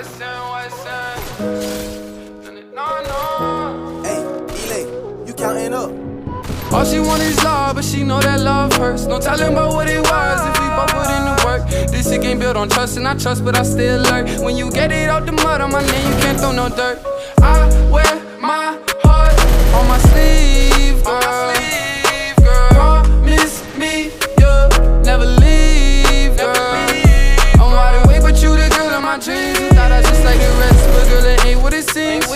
Hey, Elay, you counting up? All she want is love, but she know that love hurts. No telling about what it was if we both put in the work. This shit ain't built on trust, and I trust, but I still lurk. When you get it out the mud on my name, you can't throw no dirt. I wear my heart on my sleeve, girl. Promise me you'll never leave, girl. I'm wide awake, but you the girl of my dreams. You thought I just like the rest, but girl, it ain't what it seems.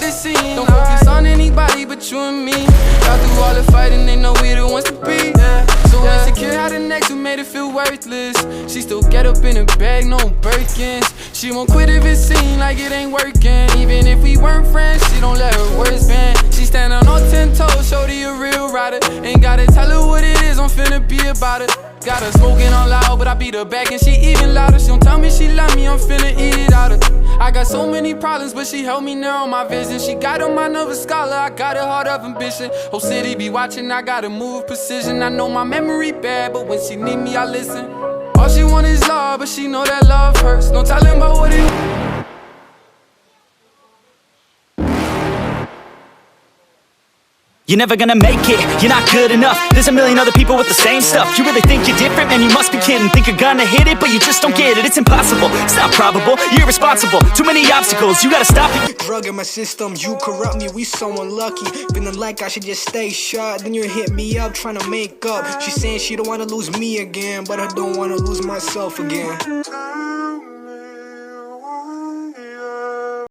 Don't focus on anybody but you and me. Got through all the fighting, they know we the ones to be. So insecure how the next who made it feel worthless. She still get up in a bag, no Birkins. She won't quit if it seem like it ain't working. Even if we weren't friends, she don't let her words bend. She stand on all 10 toes, shorty a real rider. Ain't gotta tell her what it is, I'm finna be about it. Got her smoking on loud, but I beat her back and she even louder. She don't tell me she love me, I'm finna eat it out her. I got so many problems, but she helped me narrow my vision. She got on my nervous scholar, I got a heart of ambition. Whole city be watching, I gotta move precision. I know my memory bad, but when she need me, I listen. All she want is love, but she know that love hurts. No telling about what it. You're never gonna make it, you're not good enough. There's a million other people with the same stuff. You really think you're different? Man, you must be kidding. Think you're gonna hit it, but you just don't get it. It's impossible, it's not probable, you're irresponsible. Too many obstacles, you gotta stop it. Drug in my system, you corrupt me, we so unlucky. Feeling like I should just stay shut. Then you hit me up, trying to make up. She saying she don't wanna lose me again, but I don't wanna lose myself again.